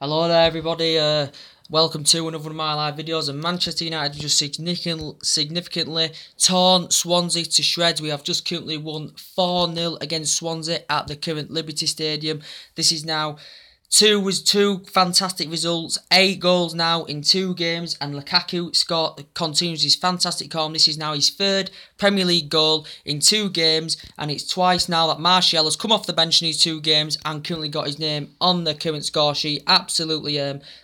Hello there everybody, welcome to another of my live videos. And Manchester United have just significantly torn Swansea to shreds. We have just currently won 4-0 against Swansea at the current Liberty Stadium. This is now two fantastic results, 8 goals now in 2 games, and Lukaku continues his fantastic form. This is now his 3rd Premier League goal in 2 games, and it's twice now that Martial has come off the bench in these 2 games and currently got his name on the current score sheet. Absolutely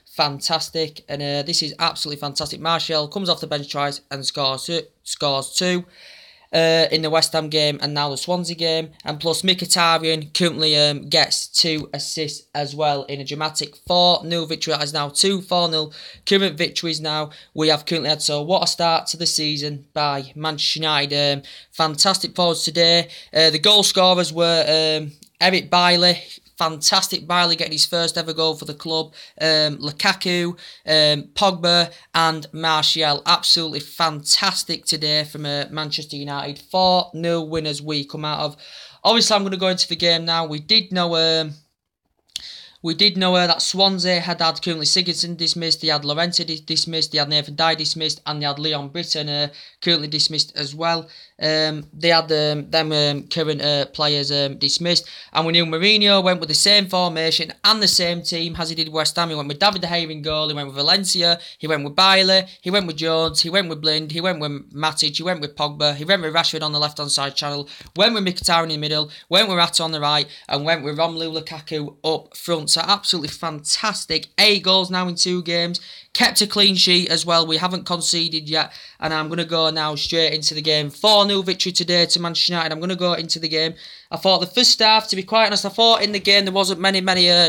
fantastic, and this is absolutely fantastic. Martial comes off the bench twice and scores 2. In the West Ham game and now the Swansea game, and plus Mkhitaryan currently gets 2 assists as well in a dramatic 4-0 victory. That is now 2 4-0 current victories now we have currently had. So what a start to the season by Manchester United. Fantastic forwards today. The goal scorers were Eric Bailly. Fantastic, Bailey getting his first ever goal for the club. Lukaku, Pogba and Martial. Absolutely fantastic today from Manchester United. 4-0 winners we come out of. Obviously, I'm going to go into the game now. We did know that Swansea had currently Sigurdsson dismissed, they had Llorente dismissed, they had Nathan Dye dismissed, and they had Leon Britton currently dismissed as well. They had them current players dismissed, and we knew Mourinho went with the same formation and the same team as he did West Ham. He went with David De Gea in goal, he went with Valencia, he went with Bailey, he went with Jones, he went with Blind, he went with Matic, he went with Pogba, he went with Rashford on the left-hand side channel, went with Mkhitaryan in the middle, went with Rata on the right, and went with Romelu Lukaku up front. So absolutely fantastic. 8 goals now in 2 games. Kept a clean sheet as well. We haven't conceded yet. And I'm going to go now straight into the game. 4-0 victory today to Manchester United. I'm going to go into the game. I thought the first half, to be quite honest, I thought in the game there wasn't many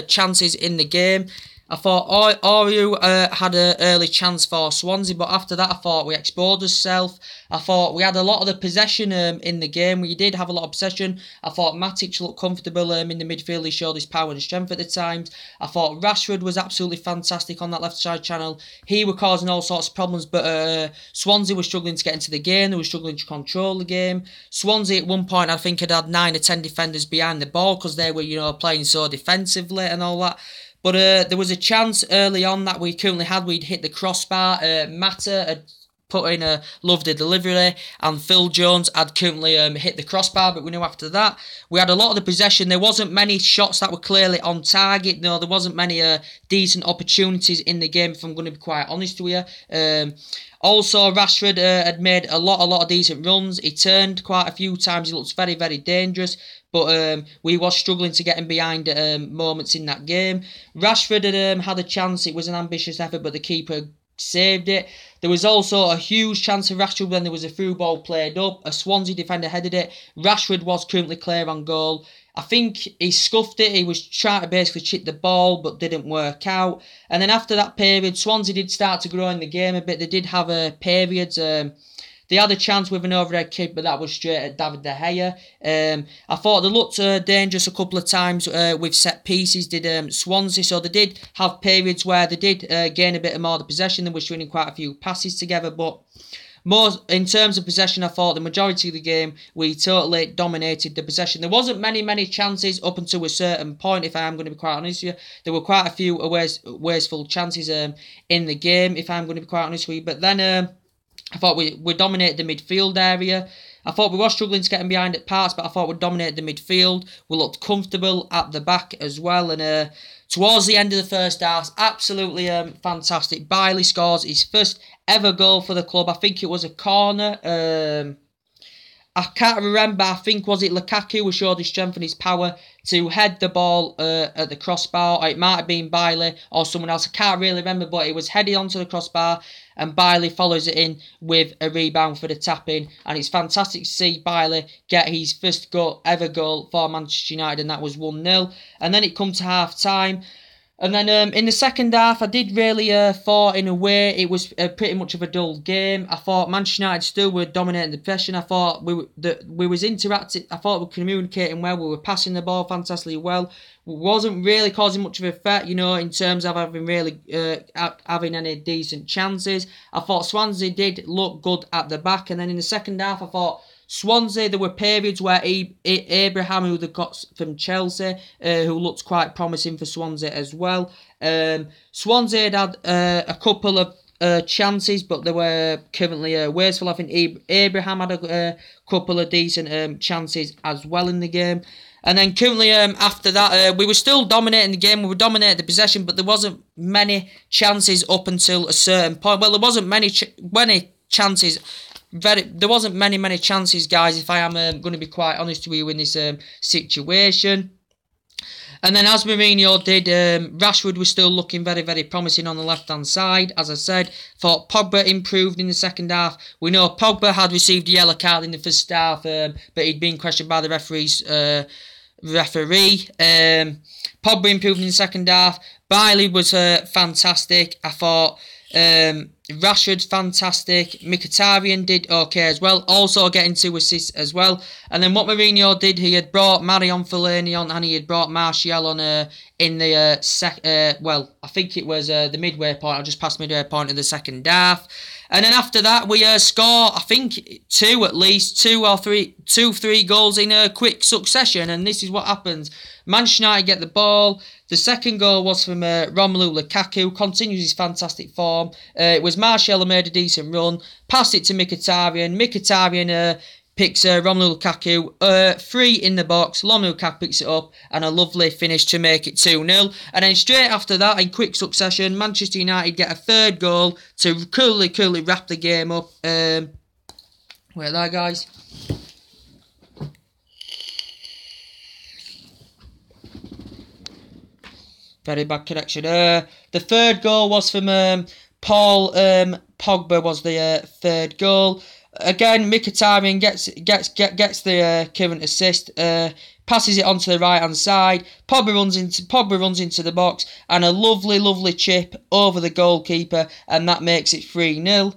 chances in the game. I thought Oriu had an early chance for Swansea, but after that I thought we exposed ourselves. I thought we had a lot of the possession in the game. We did have a lot of possession. I thought Matic looked comfortable in the midfield. He showed his power and strength at the times. I thought Rashford was absolutely fantastic on that left side channel. He was causing all sorts of problems, but Swansea was struggling to get into the game. They were struggling to control the game. Swansea at one point I think had 9 or 10 defenders behind the ball because they were playing so defensively and all that. But there was a chance early on that we currently had. We'd hit the crossbar. Mata had put in a lovely delivery, and Phil Jones had currently hit the crossbar. But we knew after that we had a lot of the possession. There wasn't many shots that were clearly on target. No, there wasn't many decent opportunities in the game, if I'm going to be quite honest with you. Also, Rashford had made a lot of decent runs. He turned quite a few times. He looked very dangerous. But we was struggling to get him behind moments in that game. Rashford had a chance. It was an ambitious effort, but the keeper saved it. There was also a huge chance of Rashford when there was a through ball played up. A Swansea defender headed it. Rashford was currently clear on goal. I think he scuffed it. He was trying to basically chip the ball, but didn't work out. And then after that period, Swansea did start to grow in the game a bit. They did have periods. They had a chance with an overhead kick, but that was straight at David De Gea. I thought they looked dangerous a couple of times with set pieces, did Swansea. So they did have periods where they did gain a bit more of the possession. They were winning quite a few passes together. But more in terms of possession, I thought the majority of the game, we totally dominated the possession. There wasn't many chances up until a certain point, if I am going to be quite honest with you. There were quite a few wasteful chances in the game, if I'm going to be quite honest with you. But then I thought we dominated the midfield area. I thought we were struggling to get in behind at parts, but I thought we dominated the midfield. We looked comfortable at the back as well. And towards the end of the first half, absolutely fantastic. Bailey scores his first ever goal for the club. I think it was a corner. I can't remember. I think was it Lukaku who showed his strength and his power to head the ball at the crossbar. Or it might have been Bailey or someone else. I can't really remember, but it was headed onto the crossbar, and Bailey follows it in with a rebound for the tap-in. And it's fantastic to see Bailey get his first ever goal for Manchester United, and that was 1-0. And then it come to half-time. And then in the second half, I did really thought in a way it was pretty much of a dull game. I thought Manchester United still were dominating the possession. I thought we was interacting. I thought we were communicating well. We were passing the ball fantastically well. We wasn't really causing much of a threat, in terms of having really having any decent chances. I thought Swansea did look good at the back, and then in the second half, I thought Swansea, there were periods where Abraham, who they got from Chelsea, who looked quite promising for Swansea as well. Swansea had a couple of chances, but they were currently wasteful. I think Abraham had a couple of decent chances as well in the game. And then currently, after that, we were still dominating the game. We were dominating the possession, but there wasn't many chances up until a certain point. Well, there wasn't many chances. There wasn't many chances, guys, if I am going to be quite honest with you in this situation. And then as Mourinho did, Rashford was still looking very promising on the left-hand side. As I said, thought Pogba improved in the second half. We know Pogba had received a yellow card in the first half, but he'd been questioned by the referee. Pogba improved in the second half. Bailey was fantastic. I thought Rashford fantastic. Mkhitaryan did okay as well, also getting 2 assists as well. And then what Mourinho did, he had brought Marion Fellaini on, and he had brought Martial on in the I think it was the midway point, or just past midway point of the second half. And then after that, we score, I think, 2 or 3 goals in a quick succession. And this is what happens. Manchester United get the ball. The second goal was from Romelu Lukaku. Continues his fantastic form. It was Martial who made a decent run. Passed it to Mkhitaryan. Mkhitaryan picks Romelu Lukaku. 3 in the box. Romelu Lukaku picks it up. And a lovely finish to make it 2-0. And then straight after that, in quick succession, Manchester United get a third goal to coolly wrap the game up. Wait there, guys. Very bad connection. The third goal was from Paul Pogba was the third goal. Again, Mkhitaryan gets the current assist. Passes it onto the right hand side. Pogba runs into the box, and a lovely chip over the goalkeeper, and that makes it 3-0.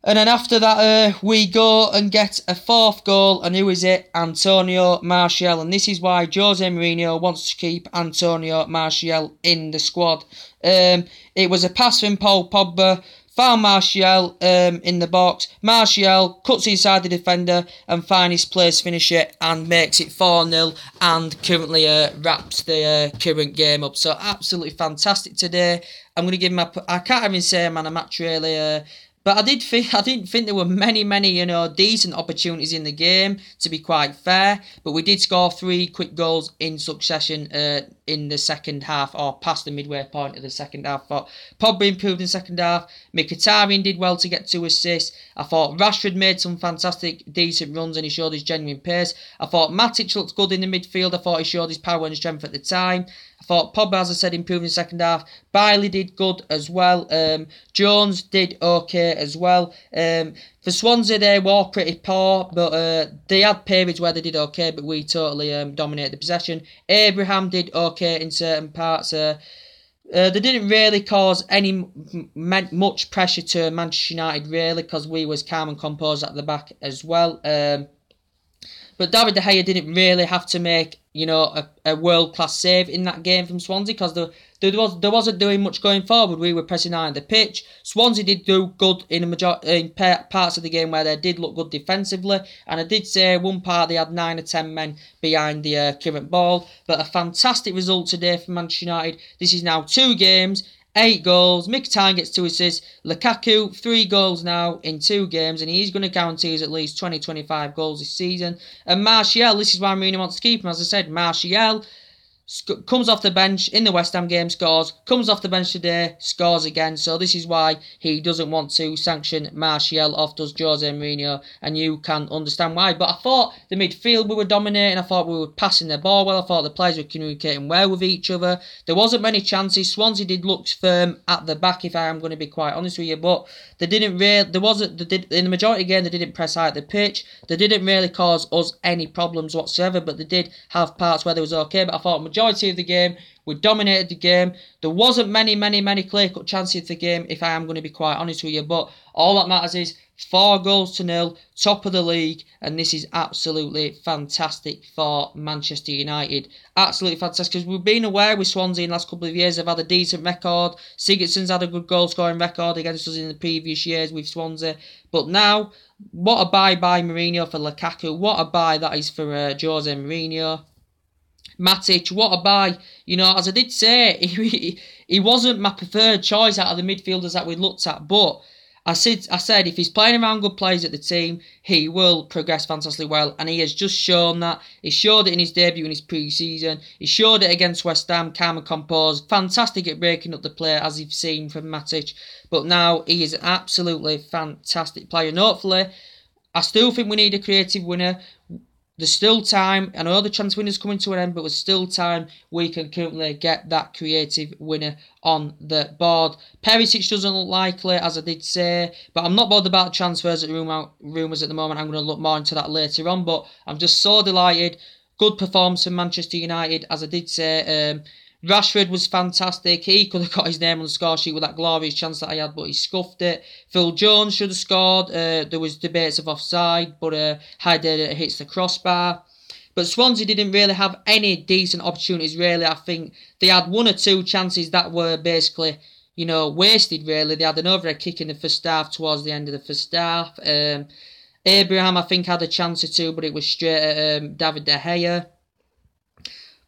And then after that, we go and get a fourth goal, and who is it? Antonio Martial. And this is why Jose Mourinho wants to keep Antonio Martial in the squad. It was a pass from Paul Pogba, found Martial in the box. Martial cuts inside the defender and finds his place finisher and makes it 4-0 and currently wraps the current game up. So absolutely fantastic today. I'm going to give him I can't even say man a match really. But I didn't think there were many, decent opportunities in the game, to be quite fair. But we did score 3 quick goals in succession in the second half, or past the midway point of the second half. I thought Pogba improved in the second half. Mkhitaryan did well to get 2 assists. I thought Rashford made some fantastic, decent runs and he showed his genuine pace. I thought Matic looked good in the midfield. I thought he showed his power and strength at the time. I thought Pogba, as I said, improved in the second half. Bailey did good as well. Jones did okay as well. For Swansea, they were pretty poor, but they had periods where they did okay, but we totally dominated the possession. Abraham did okay in certain parts. They didn't really cause any much pressure to Manchester United, really, because we was calm and composed at the back as well. But David De Gea didn't really have to make, a world-class save in that game from Swansea, because there wasn't doing much going forward. We were pressing high on the pitch. Swansea did do good in parts of the game where they did look good defensively. And I did say one part they had 9 or 10 men behind the current ball. But a fantastic result today for Manchester United. This is now 2 games. 8 goals. Mkhitaryan gets 2 assists. Lukaku, 3 goals now in 2 games. And he's going to guarantee us at least 20-25 goals this season. And Martial, this is why Mourinho wants to keep him. As I said, Martial comes off the bench in the West Ham game, scores. Comes off the bench today, scores again. So this is why he doesn't want to sanction Martial off, does Jose Mourinho. And you can understand why. But I thought the midfield we were dominating. I thought we were passing the ball well. I thought the players were communicating well with each other. There wasn't many chances. Swansea did look firm at the back, if I am going to be quite honest with you. But they didn't really, in the majority of the game, they didn't press high at the pitch. They didn't really cause us any problems whatsoever. But they did have parts where they was okay. But I thought majority of the game. We dominated the game. There wasn't many clear-cut chances of the game, if I am going to be quite honest with you. But all that matters is 4-0, top of the league. And this is absolutely fantastic for Manchester United. Absolutely fantastic. Because we've been aware with Swansea in the last couple of years. They've had a decent record. Sigurdsson's had a good goal-scoring record against us in the previous years with Swansea. But now, what a buy by Mourinho for Lukaku. What a buy that is for Jose Mourinho. Matic, what a buy. You know, as I did say, he wasn't my preferred choice out of the midfielders that we looked at. But I said if he's playing around good players at the team, he will progress fantastically well. And he has just shown that. He showed it in his debut in his pre-season. He showed it against West Ham, calm and composed. Fantastic at breaking up the play, as you've seen from Matic. But now he is an absolutely fantastic player. And hopefully, I still think we need a creative winner. There's still time. I know the transfer window's coming to an end, but there's still time. We can currently get that creative winner on the board. Perisic doesn't look likely, as I did say, but I'm not bothered about transfers at rumours at the moment. I'm going to look more into that later on, but I'm just so delighted. Good performance from Manchester United, as I did say. Rashford was fantastic. He could have got his name on the score sheet with that glorious chance that I had, but he scuffed it. Phil Jones should have scored. There was debates of offside, but Haidar hits the crossbar. But Swansea didn't really have any decent opportunities, really. I think they had 1 or 2 chances that were basically, you know, wasted, really. They had an overhead kick in the first half towards the end of the first half. Abraham, I think, had a chance or 2, but it was straight at David De Gea.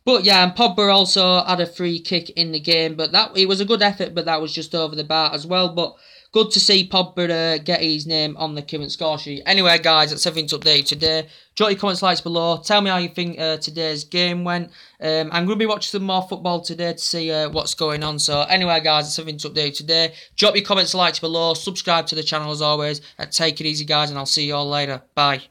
But yeah, and Pogba also had a free kick in the game, but it was a good effort, but that was just over the bar as well. But good to see Pogba get his name on the current score sheet. Anyway, guys, that's everything to update today. Drop your comments, likes below. Tell me how you think today's game went. I'm going to be watching some more football today to see what's going on. So anyway, guys, that's everything to update today. Drop your comments, likes below. Subscribe to the channel as always. Take it easy, guys, and I'll see you all later. Bye.